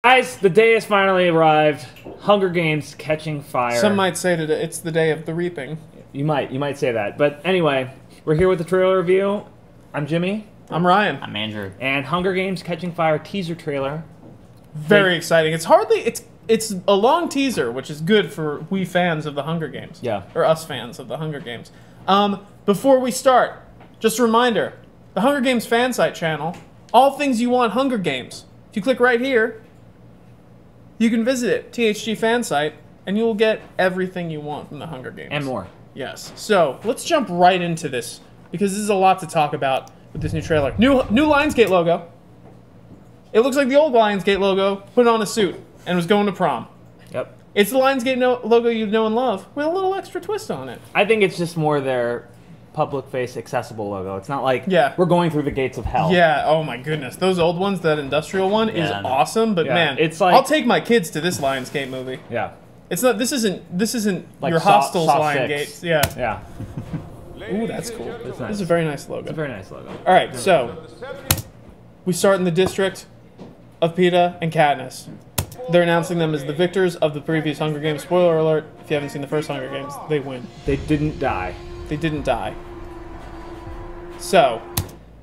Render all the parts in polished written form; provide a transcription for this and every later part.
Guys, the day has finally arrived. Hunger Games catching fire. Some might say that it's the day of the reaping. You might say that. But anyway, we're here with the trailer review. I'm Jimmy. I'm Ryan. I'm Andrew. And Hunger Games catching fire teaser trailer. Very exciting. It's a long teaser, which is good for we fans of the Hunger Games. Yeah. Or us fans of the Hunger Games. Before we start, just a reminder, the Hunger Games fan site channel, all things you want Hunger Games. If you click right here, you can visit it, THG fan site, and you'll get everything you want from the Hunger Games. And more. Yes. So, let's jump right into this, because this is a lot to talk about with this new trailer. New Lionsgate logo. It looks like the old Lionsgate logo, put on a suit, and was going to prom. Yep. It's the Lionsgate logo you know and love, with a little extra twist on it. I think it's just more their public face accessible logo. It's not like we're going through the gates of hell. Yeah, oh my goodness. Those old ones, that industrial one is awesome, but man, it's like, I'll take my kids to this Lionsgate movie. Yeah. It's not this isn't like your Hostel's Lionsgate. Yeah. Yeah. Ooh, that's cool. Nice. This is a very nice logo. It's a very nice logo. All right, so we start in the district of Peeta and Katniss. They're announcing them as the victors of the previous Hunger Games. Spoiler alert, if you haven't seen the first Hunger Games, they win. They didn't die. They didn't die. So,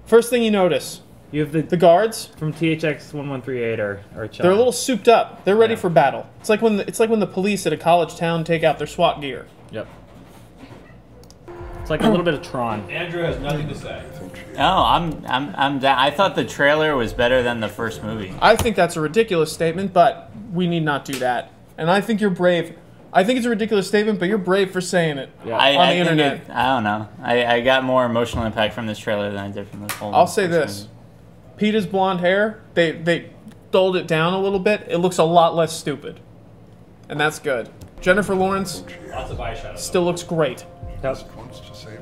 first thing you notice, you have the guards from THX 1138 are chilling. They're a little souped up. They're ready for battle. It's like when the police at a college town take out their SWAT gear. Yep. It's like a little bit of Tron. Andrew has nothing to say. Oh, I'm down. I thought the trailer was better than the first movie. I think that's a ridiculous statement, but we need not do that. And I think you're brave. I think it's a ridiculous statement, but you're brave for saying it on the internet. I don't know. I got more emotional impact from this trailer than I did from this whole. I'll say this: Peeta's blonde hair, they dulled it down a little bit. It looks a lot less stupid, and that's good. Jennifer Lawrence Lots of eyeshadow. still looks great. Yep.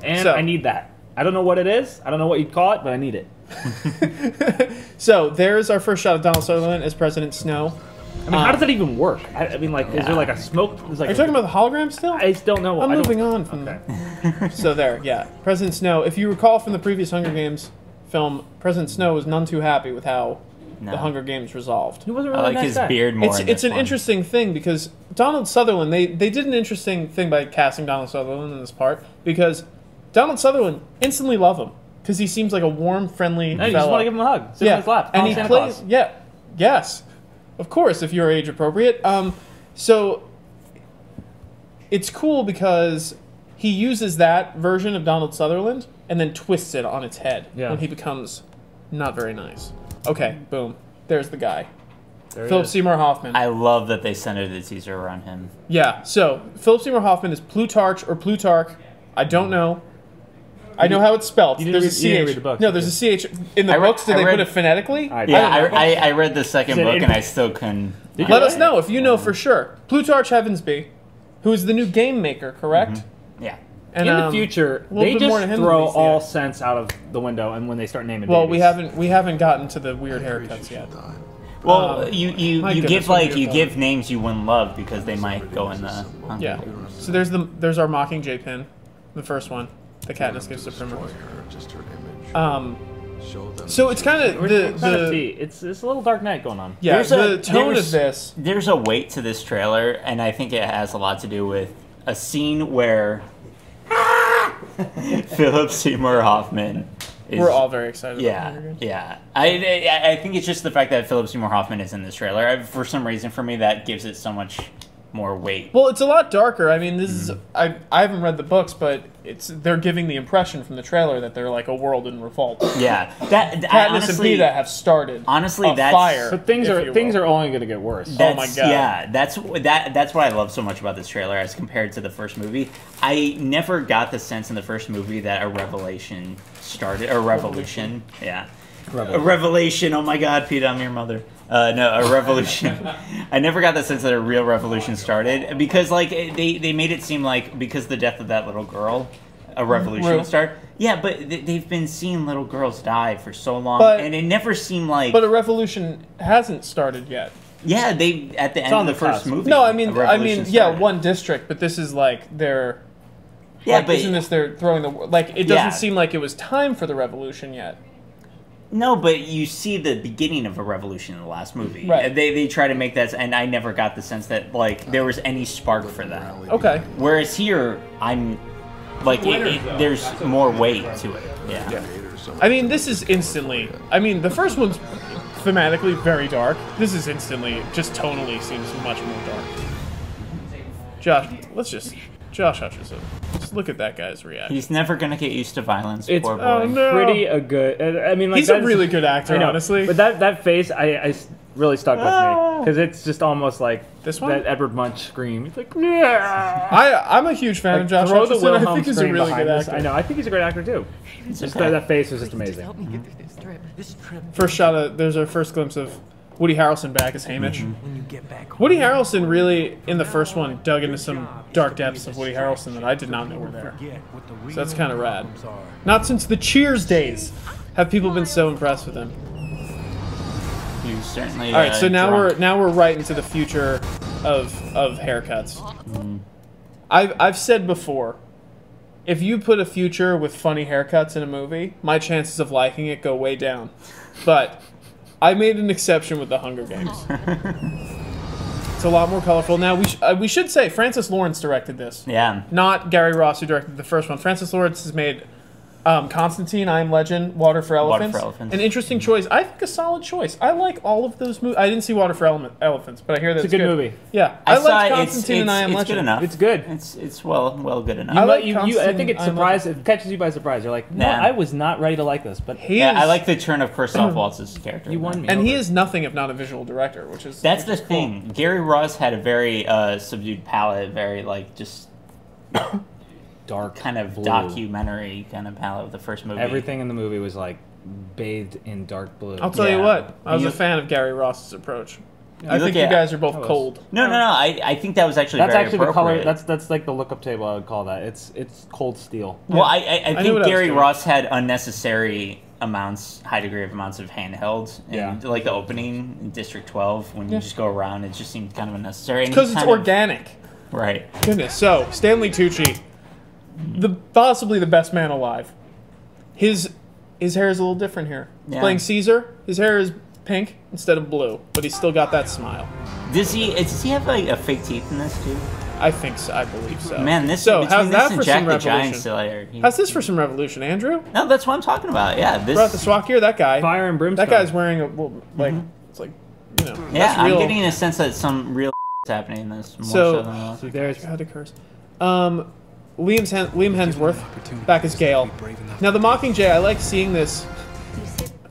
And I need that. I don't know what it is. I don't know what you'd call it, but I need it. So there's our first shot of Donald Sutherland as President Snow. I mean, how does that even work? I mean, like, is there like a smoke? Like Are you talking about the hologram still? I still don't know. I'm moving on from that. So there, yeah. President Snow, if you recall from the previous Hunger Games film, President Snow was none too happy with how the Hunger Games resolved. He wasn't really I like his beard more. It's an interesting thing because Donald Sutherland, they did an interesting thing by casting Donald Sutherland in this part because Donald Sutherland instantly love him because he seems like a warm, friendly fellow. You just want to give him a hug. Sit on his lap. And he plays, yes. Of course, if you're age appropriate. So it's cool because he uses that version of Donald Sutherland and then twists it on its head when he becomes not very nice. Okay, boom. There's the guy. Philip Seymour Hoffman. I love that they centered the teaser around him. Yeah, so Philip Seymour Hoffman is Plutarch or Plutarch. I don't know. I know how it's spelled. There's a CH. You didn't read the book. No, there's a CH. In the books, did they put it phonetically? I read the second book and I still couldn't. Let us know if you know for sure. Plutarch Heavensby, who is the new game maker, correct? Mm-hmm. Yeah. And, in the future, they just throw all sense out of the window, and when they start naming babies. we haven't gotten to the weird haircuts yet. Well, you give names you wouldn't love because they might go in the So there's our Mockingjay pin, the first one. The Katniss gives to Primer. So it's kind of it's a little Dark Knight going on. Yeah, the tone of this. There's a weight to this trailer, and I think it has a lot to do with a scene where Philip Seymour Hoffman. We're all very excited. Yeah. I think it's just the fact that Philip Seymour Hoffman is in this trailer. For some reason, for me, that gives it so much more weight. Well, it's a lot darker. I mean, this is I haven't read the books, but they're giving the impression from the trailer that they're like a world in revolt. Yeah, Katniss and Peeta have started. Honestly, that's fire. But things are only going to get worse. Oh my god! Yeah, that's what I love so much about this trailer as compared to the first movie. I never got the sense in the first movie that a revelation started. A revolution. Yeah. A revelation. Oh my God, Peeta, I'm your mother. No, a revolution. I never got the sense that a real revolution started because, like, they made it seem like because the death of that little girl, a revolution would start. Yeah, but they've been seeing little girls die for so long, and it never seemed like. But a revolution hasn't started yet. Yeah, they at the end of the first movie. No, I mean, yeah, one district, but this is like they're. Yeah, like, but isn't this they're throwing the like? It doesn't seem like it was time for the revolution yet. No, but you see the beginning of a revolution in the last movie. Right. They try to make that, and I never got the sense that like there was any spark for that. Okay. Whereas here, I'm like there's more weight to it. Yeah. I mean, this is instantly. I mean, the first one's thematically very dark. This is instantly, just tonally seems much more dark. Josh Hutcherson. Just look at that guy's reaction. He's never gonna get used to violence. It's poor boy. pretty a good. I mean, like he's a really good actor, I know, honestly. But that face, I really stuck with me because it's just almost like this one? that Edward Munch scream. He's like, yeah. I'm a huge fan of Josh throw the Hutcherson. Wilhelm I think he's a scream really behind good this. actor. I know. I think he's a great actor too. Just that face was just amazing. Help me get through this trip. First shot of there's our first glimpse of Woody Harrelson back as Haymitch. When you get back home, Woody Harrelson really, in the first one, dug into some dark depths of Woody Harrelson that I did not know were there. So that's kind of rad. Not since the Cheers days have people been so impressed with him. He's certainly. All right, so now drunk. we're right into the future of haircuts. I've said before, if you put a future with funny haircuts in a movie, my chances of liking it go way down. But I made an exception with the Hunger Games. It's a lot more colorful. Now, we should say Francis Lawrence directed this. Yeah. Not Gary Ross, who directed the first one. Francis Lawrence has made Constantine, I Am Legend, Water for Elephants. An interesting choice. I think a solid choice. I like all of those movies. I didn't see Water for Elephants, but I hear that It's a good movie. Yeah. I like saw Constantine and I Am it's Legend. good enough. It's good. It's well good enough. I like I Constantine, think it's I Am surprise. It catches you by surprise. You're like, no, Nah. I was not ready to like this, but I like the turn of Christoph Waltz's character. you won me. And over. he is nothing if not a visual director, which is That's the which is thing. Gary Ross had a very subdued palette, very like just dark kind of blue. documentary kind of palette of the first movie. Everything in the movie was like bathed in dark blue. I'll tell you Yeah. what, I was You- a fan of Gary Ross's approach. I look think you at- guys are both I was. cold. No. I think that was actually That's very actually the color. appropriate. That's like the lookup table. I would call that. It's cold steel. Well, I knew think what I was Gary doing. Ross had unnecessary high degree of amounts of handheld. Yeah. And like the opening in District 12, when you just go around, it just seemed kind of unnecessary. And Because he it's kind of- organic. Right. Goodness. So, Stanley Tucci, possibly the best man alive. His hair is a little different here. He's Yeah. playing Caesar. His hair is pink instead of blue, but he's still got that smile. Does he have like a fake teeth in this too? I think so. I believe so. Man, this So, between how's this that and for Jack some the Giant revolution? Slayer. How's this for some revolution, Andrew? No, that's what I'm talking about. Yeah, this. Throughout the SWAT gear, that guy. Fire and brimstone. That guy's wearing a it's like, you know. Yeah, that's I'm real. getting a sense that some real is happening in this more So- so than else. See, there's I had to curse. Liam Hemsworth back as Gale. Now the Mockingjay, I like seeing this.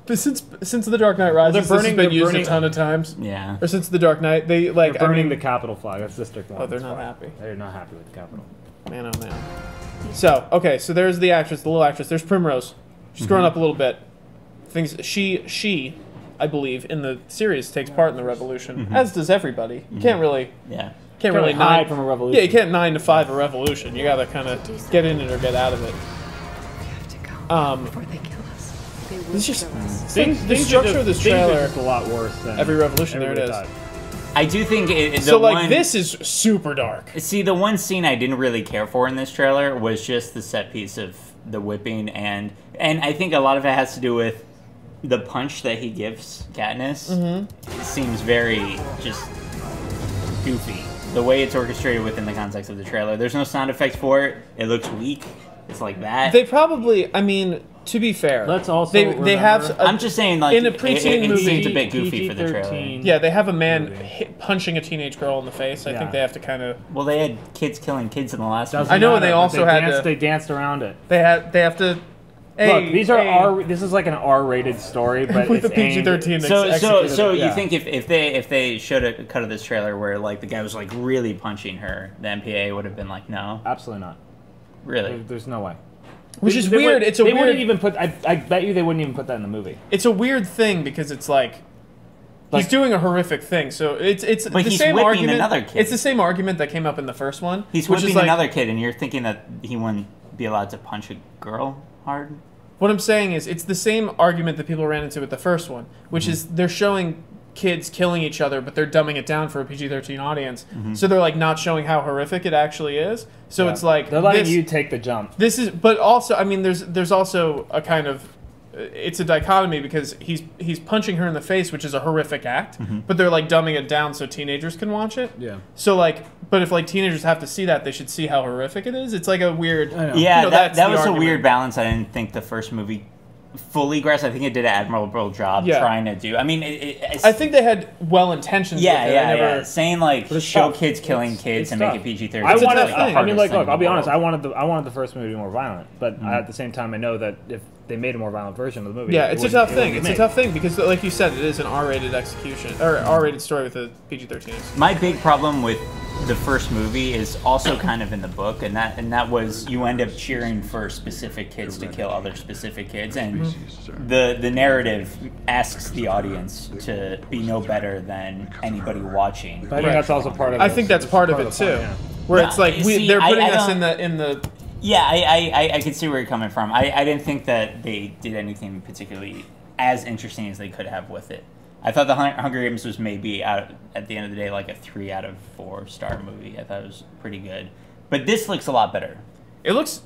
But since The Dark Knight Rises, this has been used a ton of times. Yeah. Or since The Dark Knight, they like They're burning I mean, the Capitol flag. That's District 1. Oh, they're not happy. They're not happy with the Capitol. Man, oh man. So okay, so there's the actress, the little actress. There's Primrose. She's grown up a little bit. Things she, I believe, in the series takes part in the revolution, as does everybody. You can't really. Yeah. Can't really really hide from a revolution. Yeah, you can't 9 to 5 a revolution. You gotta kind of get in it or get out of it. before they kill us. They will It's just kill us. the structure of this trailer. is a lot worse than Every revolution. There it everybody is. thought. I do think So like this is super dark. See, the one scene I didn't really care for in this trailer was just the set piece of the whipping, and I think a lot of it has to do with the punch that he gives Katniss. It seems very just goofy. The way it's orchestrated within the context of the trailer. There's no sound effects for it. It looks weak. It's like that. They probably. I mean, to be fair, Let's also they have. remember- I'm just saying, like, in a it preteen movie, seems a bit goofy for the trailer. PG-13. Yeah, they have a man punching a teenage girl in the face. I Yeah. think they have to kind of. Well, they had kids killing kids in the last Doesn't one. I know, and matter, they but also had danced, to- They danced around it. They have to. Hey, Look, these are hey. This is like an R-rated story, but with it's the PG-13. aimed- So Yeah. you think if they showed a cut of this trailer where like the guy was like really punching her, the MPA would have been like, no, Absolutely not. really. There's no way. Which is They weird. would- It's a they weird. wouldn't even put. I bet you they wouldn't even put that in the movie. It's a weird thing because it's like. He's doing a horrific thing, so it's But the he's same whipping argument. another kid. It's the same argument that came up in the first one. He's which whipping is like, another kid, and you're thinking that he wouldn't be allowed to punch a girl hard. What I'm saying is, it's the same argument that people ran into with the first one, which is they're showing kids killing each other, but they're dumbing it down for a PG-13 audience. So they're like not showing how horrific it actually is. So Yeah. it's like They're letting this, you take the jump. This is, but also, I mean, there's also a kind of it's a dichotomy because he's punching her in the face, which is a horrific act, but they're like dumbing it down so teenagers can watch it. Yeah. So like, but if like teenagers have to see that, they should see how horrific it is. It's like a weird. Yeah, you know, that was a weird balance. I didn't think the first movie fully grasped. I think it did an admirable job trying to do. I mean, I think they had well intentions. Yeah, with it. yeah. Saying like show tough. kids killing kids and make it PG-13. I wanted. tough thing. I mean, like, Hardest look. I'll be thing in honest. the I world. wanted the first movie to be more violent, but at the same time, I know that if they made a more violent version of the movie, Yeah, it it's a wouldn't- tough it thing. wouldn't It's a be tough thing because, like you said, it is an R-rated execution or R-rated story with a PG-13. My big problem with the first movie is also kind of in the book, and that was you end up cheering for specific kids to kill other specific kids, and the narrative asks the audience to be no better than anybody watching. But I think that's also part of. I think that's part of it too, where it's like they're putting us in the. Yeah, I can see where you're coming from. I didn't think that they did anything particularly as interesting as they could have with it. I thought the Hunger Games was maybe at the end of the day like a 3 out of 4 star movie. I thought it was pretty good, but this looks a lot better. It looks.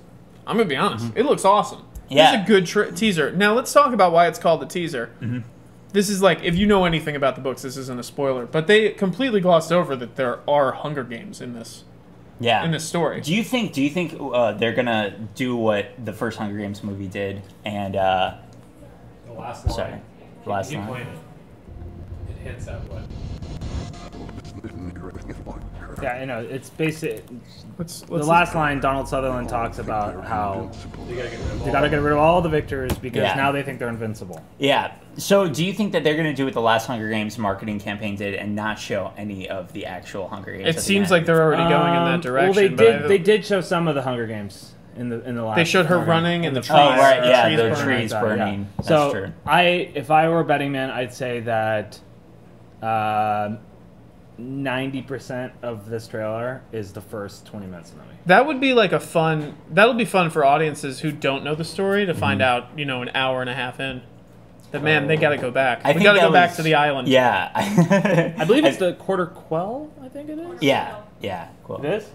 I'm gonna be honest. It looks awesome. Yeah. It's a good teaser. Now let's talk about why it's called the teaser. This is like, if you know anything about the books, this isn't a spoiler, but they completely glossed over that there are Hunger Games in this. Yeah. In this story. Do you think they're gonna do what the first Hunger Games movie did and The last line. sorry, the last Keep line? playing it. It hints at what. Yeah, you know, it's basic. Let's The last line, Donald Sutherland talks about how You gotta get rid of all. they got to get rid of all the victors because Yeah. now they think they're invincible. Yeah. So do you think that they're gonna do what the last Hunger Games marketing campaign did and not show any of the actual Hunger Games? It seems like they're already going in that direction. Well, they did show some of the Hunger Games in the last. They showed her Hunger running Games. and the trees. Oh right, yeah, trees the burning. trees Yeah. burning. That's So true. if I were a betting man, I'd say that 90% of this trailer is the first 20 minutes of the movie. That would be like that'll be fun for audiences who don't know the story to find out, you know, an hour and a half in. That man, they gotta go back. I We think gotta that go back was- to the island. Yeah. I believe it's the Quarter Quell, I think it is. Yeah. Cool. It is?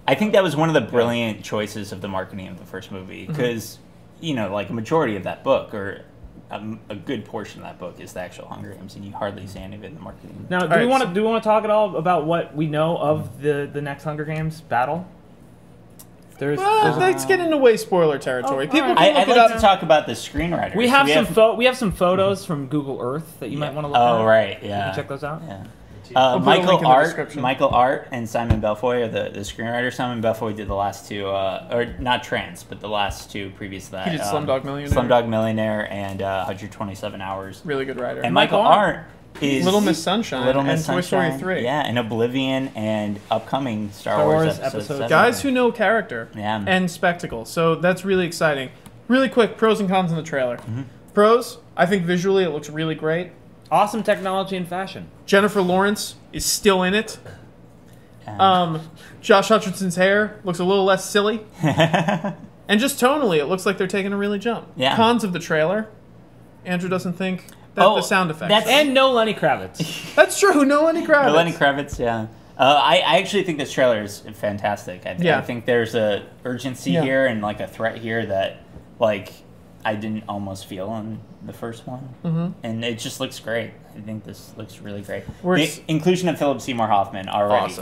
I think that was one of the brilliant choices of the marketing of the first movie because, you know, like a majority of that book or a good portion of that book is the actual Hunger Games, and you hardly see any of it in the marketing. Now, do we want to talk at all about what we know of the next Hunger Games battle? Let's get into way spoiler territory. People can I'd look it like up. to talk about the screenwriters. We have some photos from Google Earth that you might want to look at. Oh right, You yeah. can check those out. Yeah. put a link in the description. Michael Art, and Simon Belfoy are the screenwriters. Simon Belfoy did the last two, or not Trance, but the last two previous to that. He did Slumdog Millionaire. Slumdog Millionaire and 127 Hours. Really good writer. And Michael Art is Little Miss Sunshine Little and Miss Toy Story Sunshine, 3. Yeah, and Oblivion and upcoming Star Star Wars Wars episode Episode 7. Guys who know character Yeah. and spectacle. So that's really exciting. Really quick, pros and cons in the trailer. Pros, I think visually it looks really great. Awesome technology and fashion. Jennifer Lawrence is still in it. Josh Hutcherson's hair looks a little less silly. And just tonally, it looks like they're taking a really jump. Yeah. Cons of the trailer. Andrew doesn't think that the sound effects. that's- And no Lenny Kravitz. That's true. No Lenny Kravitz. Lenny Kravitz, yeah. I actually think this trailer is fantastic. I think there's a urgency here and like a threat here that like I didn't almost feel in the first one, and it just looks great. I think this looks really great. The inclusion of Philip Seymour Hoffman already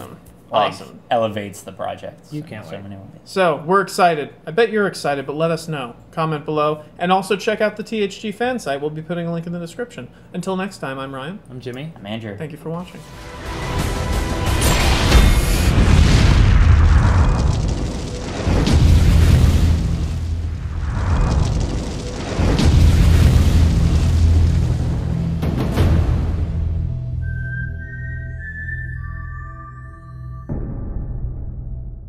elevates the project. You can't wait. Many ways. So, we're excited. I bet you're excited, but let us know. Comment below. And also check out the THG fan site. We'll be putting a link in the description. Until next time, I'm Ryan. I'm Jimmy. I'm Andrew. Thank you for watching.